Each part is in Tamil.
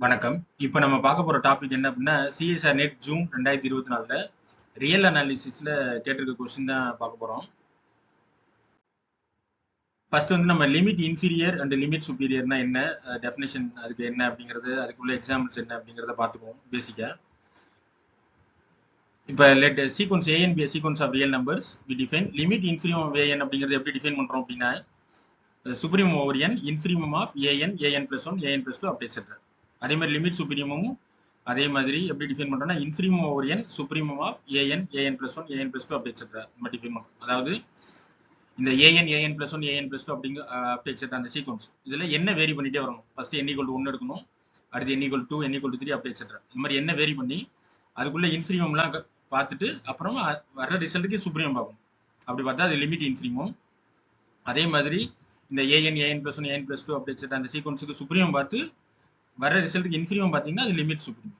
வணக்கம். இப்ப நம்ம பார்க்க போற டாபிக் என்ன அப்படின்னா, சிஎஸ்ஆர் நெட் ஜூன் 2024ல ரியல் அனாலிசிஸ்ல கேட்டிருக்க கொஸ்டின் தான் பார்க்க போறோம். ஃபர்ஸ்ட் வந்து நம்ம லிமிட் இன்ஃபீரியர் அண்ட் லிமிட் சுப்பீரியர்னா என்ன, டெஃபினேஷன் அதுக்கு என்ன அப்படிங்கிறது, அதுக்குள்ள எக்ஸாம்பிள்ஸ் என்ன அப்படிங்கிறத பார்த்துக்குவோம் பேசிக்கா. இப்ப let sequence a n b sequence of real numbers we define limit infimum of a n அப்படிங்கிறது எப்படி டிஃபைன் பண்றோம் அப்படின்னா, supreme over n infimum of a n a n plus one a n plus two அப்படி எக்ஸெட்ரா. அதே மாதிரி லிமிட் சுப்ரீமும் அதே மாதிரி எப்படி டிஃபைன் பண்றோம்னா infimum over n supremum of a n a n plus one a n plus two அப்படி எக்ஸெட்ரா நம்ம டிஃபைன் பண்ணுறோம். அதாவது இந்த a n a n plus one a n plus two அப்படிங்க அப்படி எக்ஸெட்ரா அந்த சீக்வன்ஸ் இதுல என்ன வேரி பண்ணிட்டே வரணும். ஃபர்ஸ்ட் n = 1 எடுக்கணும், அடுத்து n = 2 n = 3 அப்படி எக்ஸெட்ரா. இந்த மாதிரி என்ன வேரி பண்ணி அதுக்குள்ள இன்ஃபீரியம்லாம் பார்த்துட்டு அப்புறமா வர்ற ரிசல்ட்டுக்கு சுப்ரீமம் பார்க்கணும். அப்படி பார்த்தா அது லிமிட் இன்ஃபீரியம். அதே மாதிரி இந்த a n a n plus one a n plus two அப்படி எக்ஸெட்ரா அந்த சீக்வன்ஸுக்கு சுப்ரீமம் பார்த்து வர ரிசல்ட்டுக்கு இன்ஃபீரியம் பார்த்தீங்கன்னா அது லிமிட் சுப்ரீமம்.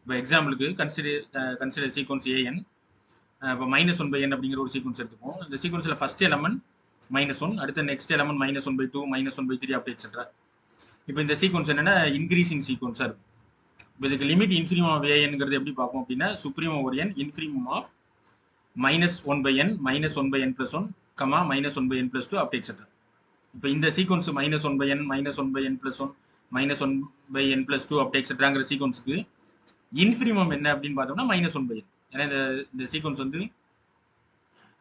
இப்போ எக்ஸாம்பிளுக்கு கன்சிடர் சீக்வன்ஸ் ஏஎன். இப்போ -1/n அப்படிங்கிற ஒரு சீக்வன்ஸ் எடுத்துப்போம். இந்த சீக்வன்ஸ்ல ஃபர்ஸ்ட் எலமெண்ட் -1, அடுத்த நெக்ஸ்ட் எலமெண்ட் -1/2 -1/3 அப்படி எக்ஸெட்ரா. இப்போ இந்த சீக்வன்ஸ் என்னன்னா இன்க்ரீசிங் சீக்வன்ஸா இருக்கும். இப்போ இதுக்கு லிமிட் இன்ஃபீரியம் ஆஃப் ஏஎன்ங்கிறது எப்படி பார்ப்போம் அப்படின்னா supreme over n infimum of -1/n -1/n + 1 -1/n + 2 அப்படி எக்ஸெட்ரா. இப்போ இந்த சீக்வன்ஸ் -1/n -1/n + 1 -1/n + 2 அப்படி எக்ஸெட்ராங்கிற சீக்வன்ஸுக்கு இன்ஃபீரிமம் என்ன அப்படின்னு பார்த்தோம்னா -1/n. ஏன்னா இந்த சீக்வன்ஸ் வந்து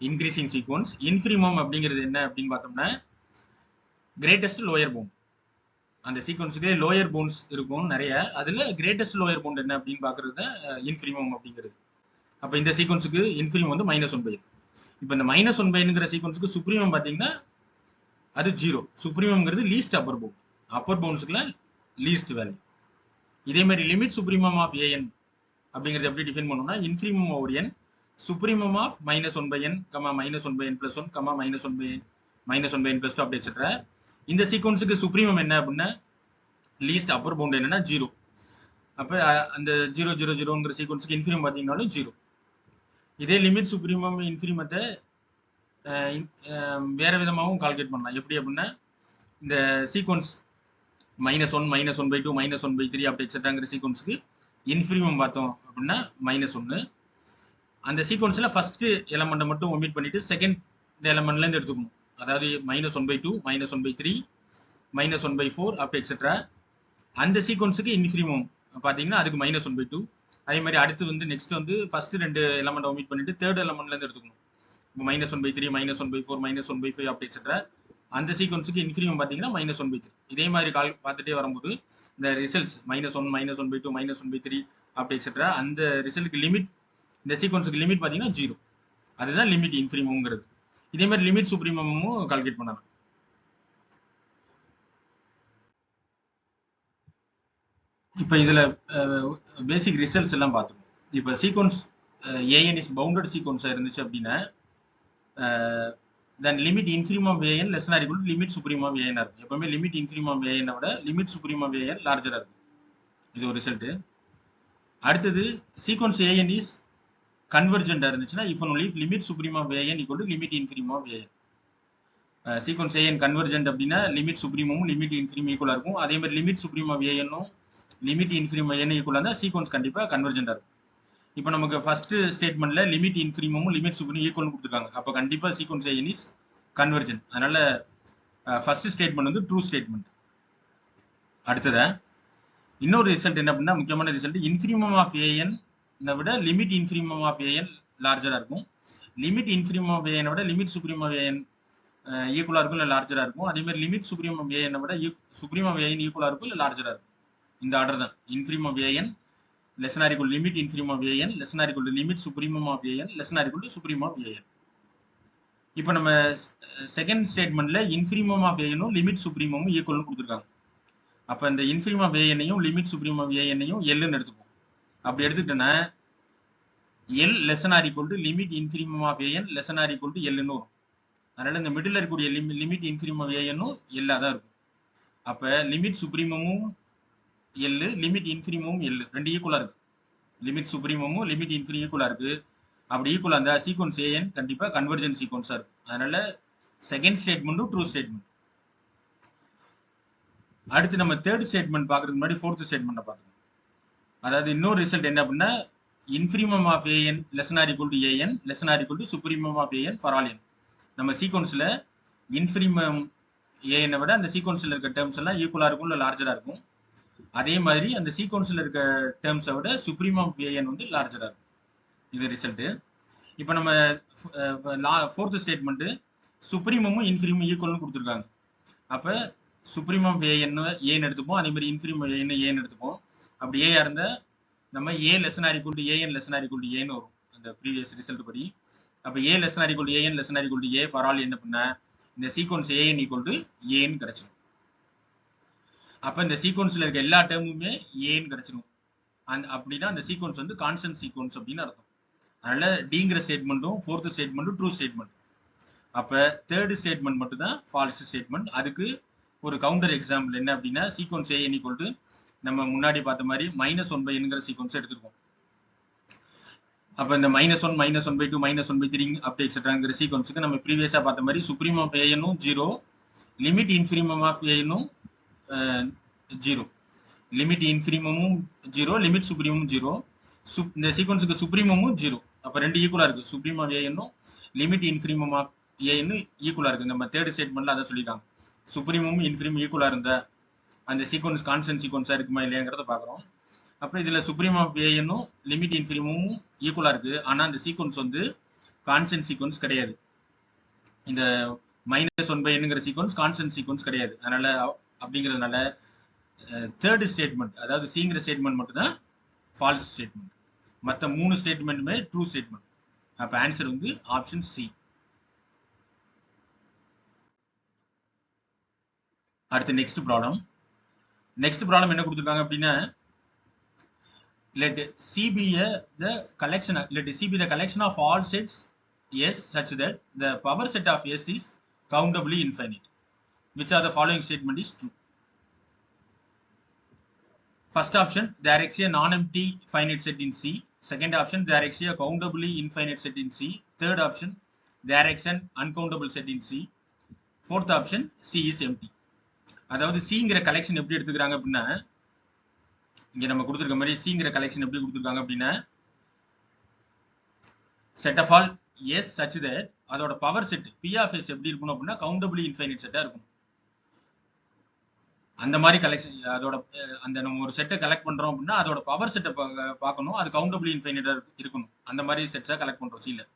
இன்க்ரீசிங் சீக்வன்ஸ். இன்ஃபீரிமம் அப்படிங்கிறது என்ன அப்படின்னு பார்த்தோம்னா கிரேட்டஸ்ட் லோயர் பவுண்ட். அந்த சீக்வன்ஸுக்கு லோயர் பவுண்ட்ஸ் இருக்கும் நிறைய, அதுல கிரேட்டஸ்ட் லோயர் பவுண்ட் என்ன அப்படின்னு பாக்குறது தான் இன்ஃபீரிமம் அப்படிங்கிறது. அப்ப இந்த சீக்வன்ஸுக்கு இன்ஃபீரிமம் வந்து -1/n. இப்போ இந்த -1/nங்கிற சீக்வன்ஸுக்கு சுப்ரீமம் பாத்தீங்கன்னா அது 0. சுப்ரீமம்ங்கிறது லீஸ்ட் அப்பர் பவுண்ட். அப்பர் பவுண்ட்ஸ்க்குலாம் லீஸ்ட் வேல்யூ. இதே மாதிரி லிமிட் சுப்ரீமம் ஆஃப் ஏஎன் அப்படிங்கிறது எப்படி டிஃபைன் பண்ணோம்னா infimum over n supremum of -1/n -1/n + 1 -1/n + 2 அப்படி எக்ஸெட்ரா. இந்த சீக்வன்ஸுக்கு சுப்ரீமம் என்ன அப்படின்னா லீஸ்ட் அப்பர் பவுண்ட் என்னன்னா 0. அப்ப அந்த 0 0 0ங்கிற சீக்வன்ஸுக்கு இன்ஃபீரிமம் பாத்தீங்கன்னாலும் 0. இதே லிமிட் சுப்ரீமம் இன்ஃபீரிமத்தை வேற விதமாகவும் கால்குலேட் பண்ணலாம். எப்படி அப்படின்னா இந்த சீக்வன்ஸ் -1 -1/2 -1/3 அப்படி எக்ஸெட்ராங்கிற சீக்வன்ஸுக்கு இன்ஃபீரிமம் பார்த்தோம் அப்படின்னா -1. அந்த சீக்வன்ஸ்ல ஃபர்ஸ்ட் எலமெண்ட்டை மட்டும் ஒமிட் பண்ணிட்டு செகண்ட் எலமெண்ட்ல இருந்து எடுத்துக்கணும். அதாவது -1/2 -1/3 -1/4 அப்படி எக்ஸெட்ரா. அந்த சீக்வன்ஸுக்கு இன்ஃபீரிமம் பாத்தீங்கன்னா அதுக்கு -1/2. அதே மாதிரி அடுத்து வந்து நெக்ஸ்ட் வந்து ஃபர்ஸ்ட் ரெண்டு எலமெண்ட் ஒமிட் பண்ணிட்டு தேர்ட் எலமெண்ட்ல இருந்து எடுத்துக்கணும். -1/3 -1/4 -1/5 அப்படி எக்ஸெட்ரா. அந்த சீக்வன்ஸுக்கு இன்ஃபீரிமம் பாத்தீங்கன்னா -1/3. இதே மாதிரி பார்த்துட்டே வரும்போது இந்த ரிசல்ட்ஸ் -1 -1/2 -1/3 அப்படி எக்ஸெட்ரா அந்த ரிசல்ட்டுக்கு லிமிட் இந்த சீக்வன்ஸுக்கு லிமிட் பாத்தீங்கன்னா 0. அதுதான் லிமிட் இன்ஃபீரிமம்ங்கிறது. இதே மாதிரி லிமிட் சுப்ரீமமும் கால்குலேட் பண்ணலாம். இப்போ இதுல பேசிக் ரிசல்ட்ஸ் எல்லாம் பார்த்துக்கணும். இப்போ சீக்வன்ஸ் ஏஎன் இஸ் பவுண்டட் சீக்வன்ஸா இருந்துச்சு அப்படின்னா then limit infimum of an less than or equal to limit supremum of an இருக்கும். எப்பவுமே லிமிட் இன்ஃபீரிமம் ஆஃப் an விட லிமிட் சுப்ரீமம் ஆஃப் an லார்ஜரா இருக்கும். இது ஒரு ரிசல்ட். அடுத்தது சீக்வன்ஸ் an இஸ் கன்வர்ஜென்ட்டா இருந்துச்சுன்னா if and only if limit supremum of an equal to limit infimum of an. Sequence an convergent அப்படின்னா லிமிட் சுப்ரீமமும் லிமிட் இன்ஃபீரிமம் ஈக்குவலா இருக்கும். அதே மாதிரி limit supremum of an limit infimum an ஈக்குவலா இருந்தா சீக்வன்ஸ் கண்டிப்பா கன்வர்ஜென்ட்டா இருக்கும். இப்போ நமக்கு ஃபர்ஸ்ட் ஸ்டேட்மெண்ட்ல லிமிட் இன்ஃபீரிமமும் லிமிட் சுப்ரீமம் ஈக்குவல் கொடுத்துருக்காங்க. அப்போ கண்டிப்பா சீக்வன்ஸ் an இஸ் கன்வர்ஜென்ட். அதனால ஃபர்ஸ்ட் ஸ்டேட்மெண்ட் வந்து ட்ரூ ஸ்டேட்மெண்ட். அடுத்ததா இன்னொரு ரிசல்ட் என்ன அப்படின்னா முக்கியமான ரிசல்ட் இன்ஃபீரிமம் ஆஃப் an விட லிமிட் இன்ஃபீரிமம் ஆஃப் an லார்ஜரா இருக்கும். லிமிட் இன்ஃபீரிமம் ஆஃப் an விட லிமிட் சுப்ரீமம் ஆஃப் an ஈக்குவலா இருக்கும் இல்ல லார்ஜரா இருக்கும். அதே மாதிரி லிமிட் சுப்ரீமம் ஆஃப் an விட சுப்ரீமம் ஆஃப் an ஈக்குவலா இருக்கும் இல்ல லார்ஜரா இருக்கும். இந்த ஆர்டர் தான் இன்ஃபீரிமம் of an less than or equal to limit infimum of an less than or equal to limit supremum of an less than or equal to supremum of an. இப்போ நம்ம செகண்ட் ஸ்டேட்மெண்ட்ல இன்ஃபீரிமம் ஆஃப் ஏனும் லிமிட் சுப்ரீமமும் ஈக்குவல்னு கொடுத்துருக்காங்க. அப்ப இந்த இன்ஃபீரிமம் ஆஃப் ஏனையும் லிமிட் சுப்ரீமம் ஆஃப் ஏனையும் எல்னு எடுத்துப்போம். அப்படி எடுத்துக்கிட்டோன்னா L less than or equal to limit infimum of an less than or equal to எல்னு வரும். அதனால இந்த மிடில் இருக்கக்கூடிய லிமிட் இன்ஃபீரிமம் ஆஃப் ஏனும் எல்லா தான் இருக்கும். அப்ப லிமிட் சுப்ரீமமும் எல் லிமிட் இன்ஃபீரிமமும் எல் ரெண்டு ஈக்குவலா இருக்கு. லிமிட் சுப்ரீமமும் லிமிட் இன்ஃபீரிமம் ஈக்குவலா இருக்கு. அப்படி ஈக்குவலா இருந்தா சீக்வன்ஸ் an கண்டிப்பா கன்வர்ஜென்ட் சீக்வன்ஸா இருக்கும். அதனால செகண்ட் ஸ்டேட்மெண்ட்டும் ட்ரூ ஸ்டேட்மெண்ட். அடுத்து நம்ம தேர்ட் ஸ்டேட்மெண்ட் பாக்குறதுக்கு முன்னாடி ஃபோர்த் ஸ்டேட்மெண்ட் பார்க்கணும். அதாவது இன்னொரு ரிசல்ட் என்ன அப்படின்னா infimum of a n less or equal to a n less or equal to supremum of a n for all n. நம்ம சீக்வன்ஸ்ல இன்ஃபிரிமம் ஏஎனை விட அந்த சீக்வன்ஸ்ல இருக்க டேர்ம்ஸ் எல்லாம் ஈக்குவலா இருக்கும் இல்ல லார்ஜரா இருக்கும். அதே மாதிரி அந்த சீக்வன்ஸ்ல இருக்க டேர்ம்ஸை விட சுப்ரீமம் ஏஎன் வந்து லார்ஜரா இருக்கும். இது ரிசல்ட். இப்போ நம்ம ஃபோர்த் ஸ்டேட்மெண்ட் சுப்ரீமமும் இன்ஃபிரிமும் ஈக்குவல்னு கொடுத்துருக்காங்க. அப்ப சுப்ரீமம் ஏன்னு எடுத்துப்போம், அதே மாதிரி இன்ஃபிரிமம் ஏன்னு எடுத்துப்போம். அப்படி ஏயா இருந்தா நம்ம a less or equal to a n less or equal to ஏன்னு வரும் அந்த ப்ரீவியஸ் ரிசல்ட் படி. அப்ப a less or equal to a n less or equal to a for all என்ன பண்ண இந்த சீக்வன்ஸ் ஏஎன் ஈக்குவல் டு ஏன்னு கிடைச்சிடும். அப்ப இந்த சீக்வன்ஸ்ல இருக்க எல்லா டேர்முமே ஏன்னு கிடைச்சிடும். அப்படின்னா அந்த சீக்வன்ஸ் வந்து கான்ஸ்டன்ட் சீக்வன்ஸ் அப்படின்னு அர்த்தம். அதனால டிங்கிற ஸ்டேட்மெண்ட்டும் ஃபோர்த் ஸ்டேட்மெண்ட்டும் ட்ரூ ஸ்டேட்மெண்ட். அப்ப தேர்ட் ஸ்டேட்மெண்ட் மட்டும் தான் ஃபால்ஸ் ஸ்டேட்மெண்ட். அதுக்கு ஒரு கவுண்டர் எக்ஸாம்பிள் என்ன அப்படின்னா சீக்வன்ஸ் ஏஎன் ஈக்குவல் டு நம்ம முன்னாடி பார்த்த மாதிரி -1/n சீக்வன்ஸ் எடுத்துருக்கோம். அப்ப இந்த -1 -1/2 -1/3 அப்படி எக்ஸெட்ராங்கிற சீக்வன்ஸுக்கு நம்ம ப்ரீவியஸா பார்த்த மாதிரி சுப்ரீமம் ஆஃப் ஏஎனும் 0, லிமிட் இன்ஃபிரிமம் ஆஃப் ஏஎனும் 0, லிமிட் இன்ஃபிரிமமும் 0, லிமிட் சுப்ரீமமும் 0. இந்த சீக்வன்ஸுக்கு சுப்ரீமமும் 0. அப்ப ரெண்டு ஈக்குவலா இருக்கு. சுப்ரீமம் ஆஃப் ஏஎனும் லிமிட் இன்ஃபிரிமம் ஆஃப் ஏன்னு ஈக்குவலா இருக்கு. நம்ம தேர்ட் ஸ்டேட்மெண்ட்ல அதை சொல்லிட்டாங்க. சுப்ரீமமும் இன்ஃபிரிமும் ஈக்குவலா இருந்த அந்த சீக்வன்ஸ் கான்ஸ்டன்ட் சீக்வன்ஸா இருக்குமா இல்லையாங்கிறத பாக்குறோம். அப்ப இதுல சுப்ரீமம் ஆஃப் ஏஎனும் லிமிட் இன்ஃபிரிமும் ஈக்குவலா இருக்கு. ஆனா அந்த சீக்வன்ஸ் வந்து கான்ஸ்டன்ட் சீக்வன்ஸ் கிடையாது. இந்த -1/n சீக்வன்ஸ் கான்ஸ்டன்ட் சீக்வன்ஸ் கிடையாது. அதனால அப்படிங்கிறதுனால தேர்ட் ஸ்டேட்மெண்ட் அதாவது சிங்கிற ஸ்டேட்மெண்ட் மட்டும் தான் ஃபால்ஸ் ஸ்டேட்மெண்ட். மற்ற 3 ஸ்டேட்மெண்ட்டுமே ட்ரூ ஸ்டேட்மெண்ட். அப்ப ஆன்சர் வந்து ஆப்ஷன் சி. அடுத்து நெக்ஸ்ட் ப்ராப்ளம் என்ன கொடுத்துருக்காங்க அப்படின்னா let C be the collection of all sets S such that the power set of S is countably infinite. Which are the following statement is true? First option, there exists a non-empty finite set in C. Second option, there exists a countably infinite set in C. Third option, there exists an uncountable set in C. Fourth option, C is empty. அதாவது சிங்கிற கலெக்ஷன் எப்படி எடுத்துக்கிறாங்க அப்படின்னா இங்க நம்ம கொடுத்துருக்க மாதிரி சிங்கிற கலெக்ஷன் எப்படி கொடுத்துருக்காங்க அப்படின்னா set of all S such that அதோட power set P of S எப்படி இருக்கணும் அப்படின்னா கவுண்டபிளி இன்ஃபைனைட் செட்டா இருக்கும். அந்த மாதிரி கலெக்ஷன் அதோட அந்த நம்ம ஒரு செட்டை கலெக்ட் பண்றோம் அப்படின்னா அதோட பவர் செட்டை பார்க்கணும், அது கவுண்டபிளி இன்ஃபைனைட்டா இருக்கணும். அந்த மாதிரி செட்ஸா கலெக்ட் பண்றோம் சில.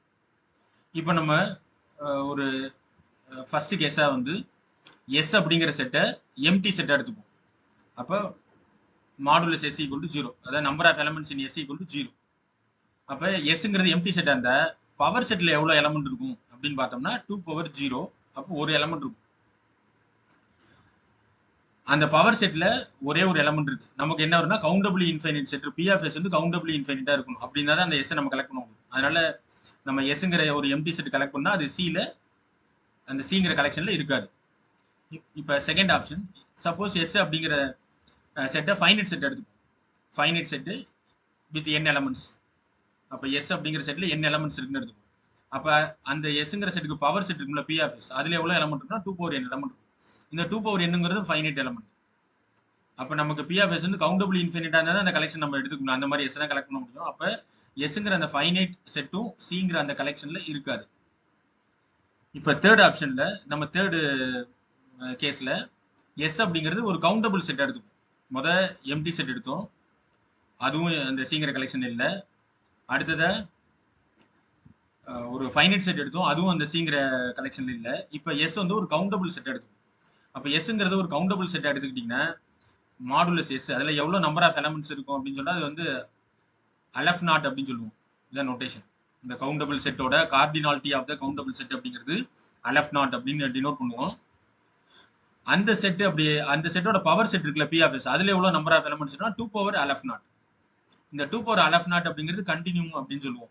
இப்போ நம்ம ஒரு ஃபர்ஸ்ட் கேஸா வந்து எஸ் அப்படிங்கிற செட்டை எம்டி செட்டா எடுத்துப்போம். அப்போ மாடுலஸ் எஸ் ஈக்குவல் டு 0, அதாவது number of elements in S equal to 0. அப்ப எஸ்ங்கிறது எம்டி செட்டா இருந்தா பவர் செட்ல எவ்வளவு எலமெண்ட் இருக்கும் அப்படின்னு பார்த்தோம்னா 2/0. அப்போ ஒரு எலமெண்ட் இருக்கும். அந்த பவர் செட்ல ஒரே ஒரு எலமெண்ட் இருக்கு. நமக்கு என்ன வரும்னா countably infinite set P of S வந்து கவுண்டபிளி இன்ஃபைனைட்டா இருக்கும். அப்படின்னா தான் அந்த எஸ் நம்ம கலெக்ட் பண்ணுவோம். அதனால நம்ம எஸ்ங்கிற ஒரு எம்டி செட் கலெக்ட் பண்ணா அது சில அந்த சிங்கிற கலெக்ஷன்ல இருக்காது. இப்ப செகண்ட் ஆப்ஷன், சப்போஸ் எஸ் அப்படிங்கிற செட்டை ஃபைனைட் செட் எடுத்துப்போம். Finite set with n elements. அப்ப எஸ் அப்படிங்கிற செட்ல n எலமெண்ட்ஸ் இருக்குன்னு எடுத்துப்போம். அப்ப அந்த எஸ்ங்கிற செட்டுக்கு பவர் செட் இருக்கும்ல பி ஆஃப் எஸ், அதுல எவ்வளவு எலமெண்ட் இருக்குன்னா 2/n எலமெண்ட் இருக்கும். இந்த 2/nங்கிறது ஃபைனைட் எலமெண்ட். அப்ப நமக்கு பி ஆஃப் எஸ் வந்து கவுண்டபிள் இன்ஃபினிட்டா இருந்தா அந்த கலெக்ஷன் நம்ம எடுத்துக்கணும். அந்த மாதிரி எஸ் தான் கலெக்ட் பண்ண முடியும். அப்ப எஸ்ங்கிற அந்த ஃபைனைட் செட்டும் சிங்கிற அந்த கலெக்ஷன்ல இருக்காது. இப்ப தேர்ட் ஆப்ஷன்ல நம்ம தேர்டு கேஸ்ல எஸ் அப்படிங்கிறது ஒரு கவுண்டபிள் செட் எடுத்துப்போம். முத எம்டி செட் எடுத்தோம், அதுவும் அந்த சிங்கிற கலெக்ஷன் இல்லை. அடுத்தத ஒரு ஃபைனைட் செட் எடுத்தோம், அதுவும் அந்த சிங்கிற கலெக்ஷன் இல்லை. இப்ப எஸ் வந்து ஒரு கவுண்டபிள் செட் எடுத்துப்போம். அப்ப எஸ்ங்கிறது ஒரு கவுண்டபிள் செட் எடுத்துக்கிட்டீங்கன்னா மாடுலஸ் எஸ் அதுல எவ்வளவு நம்பர் ஆஃப் எலமெண்ட்ஸ் இருக்கும் அப்படின்னு சொன்னா அது வந்து அலஃப் நாட் அப்படின்னு சொல்லுவோம். இதான் நோட்டேஷன். இந்த கவுண்டபிள் செட்டோட cardinality of the countable set அப்படிங்கிறது அலஃப் நாட் அப்படின்னு டினோட் பண்ணுவோம். அந்த செட் அப்படி அந்த செட்டோட பவர் செட் இருக்குல்ல பி ஆஃப் எஸ், அதுல எவ்வளவு நம்பர் ஆஃப் எலமெண்ட்ஸ்னா 2/Alf0. இந்த 2/Alf0 அப்படிங்கிறது கண்டினியூம் அப்படின்னு சொல்லுவோம்.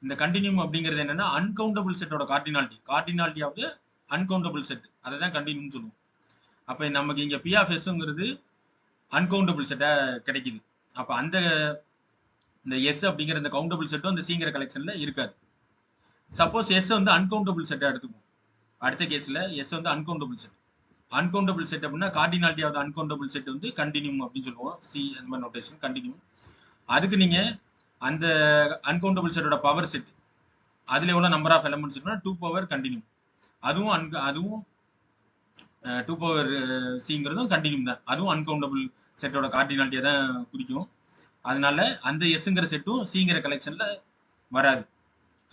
இந்த கண்டினியூம் அப்படிங்கிறது என்னன்னா அன்கவுண்டபிள் செட்டோட cardinality of the uncountable set, அதை தான் கண்டினியூம் சொல்லுவோம். அப்ப நமக்கு இங்க பி ஆஃப் எஸ்ங்கிறது அன்கவுண்டபிள் செட்டா கிடைக்குது. அப்ப அந்த இந்த எஸ் அப்படிங்கிற இந்த கவுண்டபிள் செட்டும் அந்த சிங்கிற கலெக்ஷன்ல இருக்காது. சப்போஸ் எஸ் வந்து அன்கவுண்டபிள் செட்டா எடுத்துக்குவோம். அடுத்த கேஸ்ல எஸ் வந்து அன்கவுண்டபிள் செட். அன்கவுண்டபிள் செட் அப்படின்னா கார்டினாலிட்டி ஆஃப் அன்கவுண்டபிள் செட் வந்து கண்டினியூம் அப்படின்னு சொல்லுவோம். சி அந்த மாதிரி நோட்டேஷன் கண்டினியூம். அதுக்கு நீங்க அந்த அன்கவுண்டபிள் செட்டோட பவர் செட் அதுல எவ்வளவு நம்பர் ஆஃப் எலமெண்ட்ஸ் இருக்குன்னா 2 பவர் கண்டினியூம். அதுவும் 2 பவர் சிங்கிறதும் கண்டினியூம் தான். அதுவும் அன்கவுண்டபிள் செட்டோட கார்டினாலிட்டியை தான் குறிக்கும். அதனால அந்த எஸ்ங்கிற செட்டும் சிங்கிற கலெக்ஷன்ல வராது.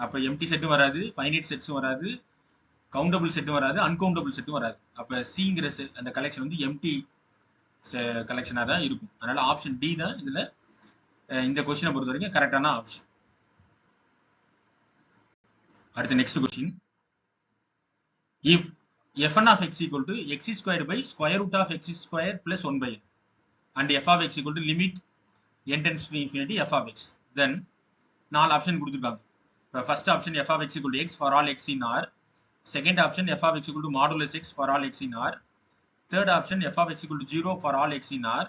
அப்ப எம்டி செட்டும் வராது, ஃபைனைட் செட்ஸும் வராது, கவுண்டபிள் செட்டும் வராது, அன்கவுண்டபிள் செட்டும் வராது. அப்ப சிங்கிற அந்த கலெக்ஷன் வந்து எம்டி கலெக்ஷனா தான் இருக்கும். அதனால ஆப்ஷன் டி தான் இதுல இந்த கொஸ்டினை பொறுத்த வரைக்கும் கரெக்டான ஆப்ஷன். அடுத்த next question. If fn of x equal to x squared by square root of x squared plus 1 by n and f of x equal to limit n tends to infinity f of x, then 4 option கொடுத்துருக்காங்க. First option f of x equal to x for all x in R, second option f of x equal to modulus x for all x in R, third option f of x equal to 0 for all x in R,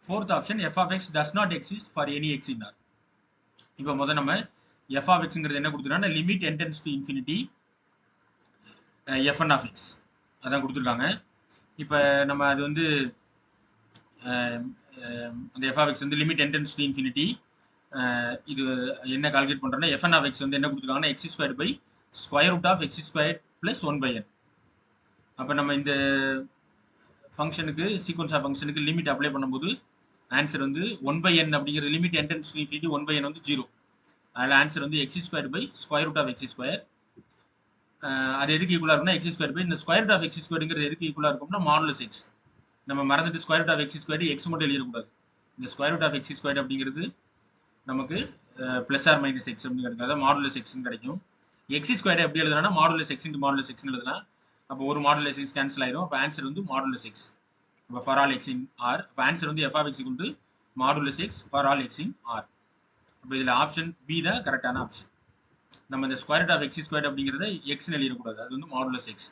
fourth option f of x does not exist for any x in R. இப்போ முதல்ல நம்ம f of xங்கிறது என்ன கொடுத்துருக்காங்க, limit n tends to infinity fn of x அதான் கொடுத்துருக்காங்க. இப்போ நம்ம அது வந்து அந்த f of x வந்து limit n tends to infinity இது என்ன கால்குலேட் பண்றோம்னா fn of x வந்து என்ன கொடுத்துருக்காங்கன்னா x squared by square root of x squared plus 1 by n. அப்ப நம்ம இந்த ஃபங்க்ஷனுக்கு சீக்வன்ஸ் ஆஃப் ஃபங்க்ஷனுக்கு லிமிட் அப்ளை பண்ணும்போது ஆன்சர் வந்து 1 by n அப்படிங்கிறது limit n tends to infinity 1 by n வந்து 0. அதனால ஆன்சர் வந்து x squared by square root of x square. அது எதுக்கு ஈக்குவலா இருக்கும்னா x squared by இந்த square root of x squareங்கிறது எதுக்கு ஈக்குவலா இருக்கும்னா மாடுலஸ் x. நம்ம மறந்துட்டு square root of x squared x மட்டும் எழுதிடக்கூடாது. இந்த square root of x squared அப்படிங்கிறது நமக்கு பிளஸ் ஆர் மைனஸ் எக்ஸ் அப்படின்னு கிடைக்கும். அதாவது மாடுலஸ் எக்ஸ்ன்னு கிடைக்கும். எக்ஸ் ஸ்கொயர் எப்படி எழுதுனா மாடுலஸ் எக்ஸ் இன்டு மாடுலஸ் எக்ஸ்னு எழுதலாம். அப்போ ஒரு மாடுலஸ் எக்ஸ் கேன்சல் ஆயிரும். அப்போ ஆன்சர் வந்து மாடுலஸ் எக்ஸ். அப்போ for all x in R. அப்போ ஆன்சர் வந்து f of x equal to modulus x for all x in R. அப்போ இதில் ஆப்ஷன் பி தான் கரெக்டான ஆப்ஷன். நம்ம இந்த square root of x square அப்படிங்கிறத எக்ஸ்னு எழுதக்கூடாது. அது வந்து மாடுலஸ் எக்ஸ்.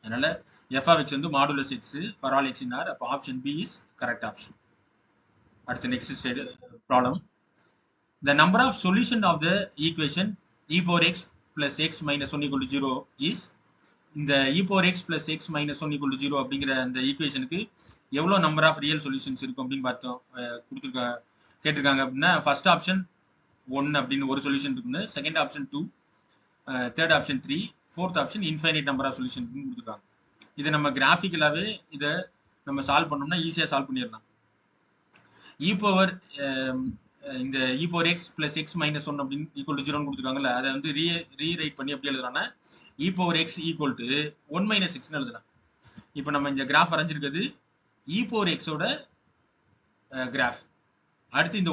அதனால எஃப் ஆஃப் எக்ஸ் வந்து modulus x for all x in R. அப்போ option B is correct option. அடுத்த next problem. The number of solution of the equation e power x plus x minus 1 equal to 0 is இந்த e power x plus x minus 1 equal to 0 அப்படிங்கிற அந்த ஈக்குவேஷனுக்கு எவ்வளவு நம்பர் ஆஃப் ரியல் சொல்யூஷன்ஸ் இருக்கும் அப்படின்னு பார்த்தோம். கேட்டிருக்காங்க அப்படின்னா ஃபர்ஸ்ட் ஆப்ஷன் 1 அப்படின்னு ஒரு சொல்யூஷன் இருக்குன்னு, second option 2, third option 3, fourth option infinite number of solution கொடுத்துருக்காங்க. இதை நம்ம கிராஃபிக்கலாவே இதை நம்ம சால்வ் பண்ணோம்னா ஈஸியாக சால்வ் பண்ணிடலாம். e power இந்த e power x plus x minus 1 அப்படின்னு ஈக்குவல் டு 0 கொடுத்துருக்காங்கல்ல, அதை வந்து ரீரைட் பண்ணி எப்படி எழுதுறாங்கன்னா e power x equal to 1 minus x எழுதலாம். இப்போ நம்ம இந்த கிராஃப் வரைஞ்சிருக்கிறது e power x ஓட கிராஃப். அடுத்து இந்த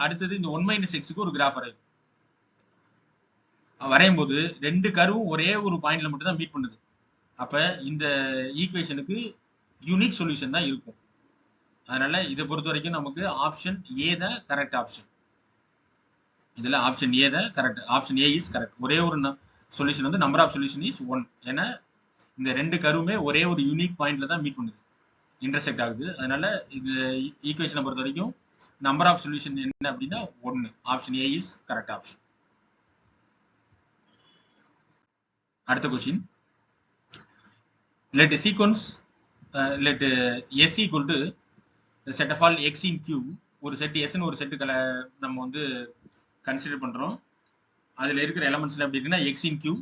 அடுத்தது இந்த 1 minus x-க்கு ஒரு கிராஃப் வரையும் போது ரெண்டு கர்வும் ஒரே ஒரு பாயிண்ட்ல மட்டும் தான் மீட் பண்ணுது. அப்ப இந்த ஈக்குவேஷனுக்கு யூனிக் சொல்யூஷன் தான் இருக்கும். அதனால இதை பொறுத்த வரைக்கும் நமக்கு ஆப்ஷன் ஏ தான் கரெக்ட் ஆப்ஷன். இதுல ஆப்ஷன் ஏ தான் correct. Option A is correct. ஒரே ஒரு சொல்யூஷன் வந்து நம்பர் ஆஃப் சொல்யூஷன் இஸ் 1. ஏன்னா இந்த ரெண்டு கருவுமே ஒரே ஒரு யூனிக் பாயிண்ட்ல தான் மீட் பண்ணுது, இன்டர்செக்ட் ஆகுது. அதனால இது ஈக்குவேஷனை பொறுத்த வரைக்கும் நம்பர் ஆஃப் சொல்யூஷன் என்ன அப்படின்னா 1. Option A is correct option. அடுத்த question. let sequence let s equal to the set of all x in q. ஒரு செட் s ன்னு ஒரு செட்டுகளை நம்ம வந்து கன்சிடர் பண்றோம். அதுல இருக்கிற எலிமெண்ட்ஸ்ல எப்படி இருக்குன்னா x in q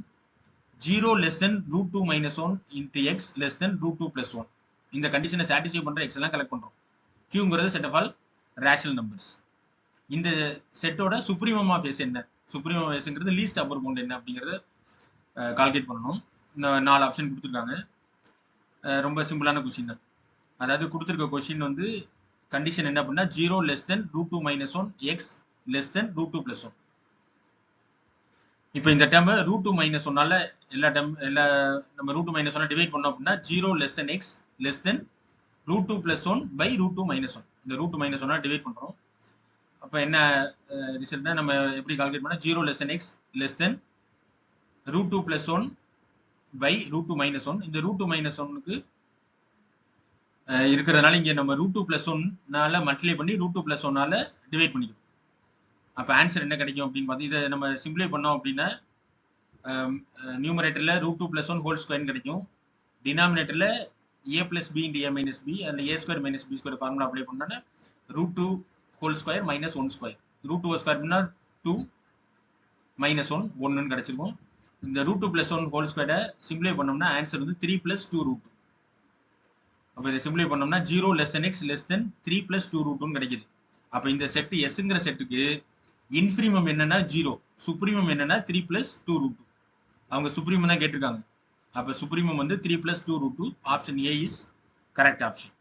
0 less than root 2 minus 1 into x less than root 2 plus 1. இந்த கண்டிஷனை சாட்டிஸ்ஃபை பண்ற x எல்லாம் கலெக்ட் பண்றோம். qங்கிறது set of all rational numbers. இந்த செட்டோட சுப்ரீமம் ஆஃப் s என்ன, சுப்ரீமம் ஆஃப் sங்கிறது லீஸ்ட் அப்பர் பவுண்ட் என்ன அப்படிங்கறத கால்குலேட் பண்ணணும். இந்த 4 ஆப்ஷன் கொடுத்துருக்காங்க. ரொம்ப சிம்பிளான கொஸ்டின் தான். அதாவது கொடுத்துருக்க கொஸ்டின் வந்து கண்டிஷன் என்ன அப்படின்னா 0 less than root 2 minus 1 x less than root 2 plus 1. இப்போ இந்த டேர்ம் root 2 minus 1ஆல எல்லா நம்ம root 2 minus 1 டிவைட் பண்ணோம் அப்படின்னா 0 less than x less than root 2 plus 1 by root 2 minus 1. இந்த root 2 minus 1ஆல டிவைட் பண்றோம். அப்ப என்ன ரிசல்ட்னா நம்ம எப்படி கால்குலேட் பண்ணா 0 less than x less than root 2 plus 1 by root 2 minus 1. இந்த root 2 minus 1க்கு இருக்கிறதுனால இங்க நம்ம root 2 plus 1னால மல்டிப்ளை பண்ணி root 2 plus 1னால டிவைட் பண்ணிக்கணும். அப்ப ஆன்சர் என்ன கிடைக்கும் அப்படின்னு பார்த்து இதை நம்ம சிம்பிளை பண்ணோம் அப்படின்னா நியூமரேட்டர்ல root 2 plus 1 ஹோல் ஸ்கொயர் கிடைக்கும். டினாமினேட்டர்ல a plus b into a minus b, அதில் a square minus b square formula apply பண்ணோன்னா √2 whole square minus 1 square, √2 square பண்ணா 2 மைனஸ் 1 1ன்னு கிடைச்சிருக்கும். இந்த √2 பிளஸ் 1 ஹோல் ஸ்கொயரை சிம்பிளை பண்ணோம்னா ஆன்சர் வந்து 3 பிளஸ் 2 √2. அப்போ இதை சிம்பிளை பண்ணோம்னா 0 less than X less than 3 plus 2 √2 கிடைக்குது. அப்போ இந்த செட் எஸ்ங்கிற செட்டுக்கு இன்ஃபிரிமம் என்னன்னா 0, சுப்ரீமம் என்னன்னா 3 பிளஸ் 2 √2. அவங்க சுப்ரீமம் தான் கேட்டிருக்காங்க. அப்போ சுப்ரீமம் வந்து 3 plus 2 √2. Option A is correct option.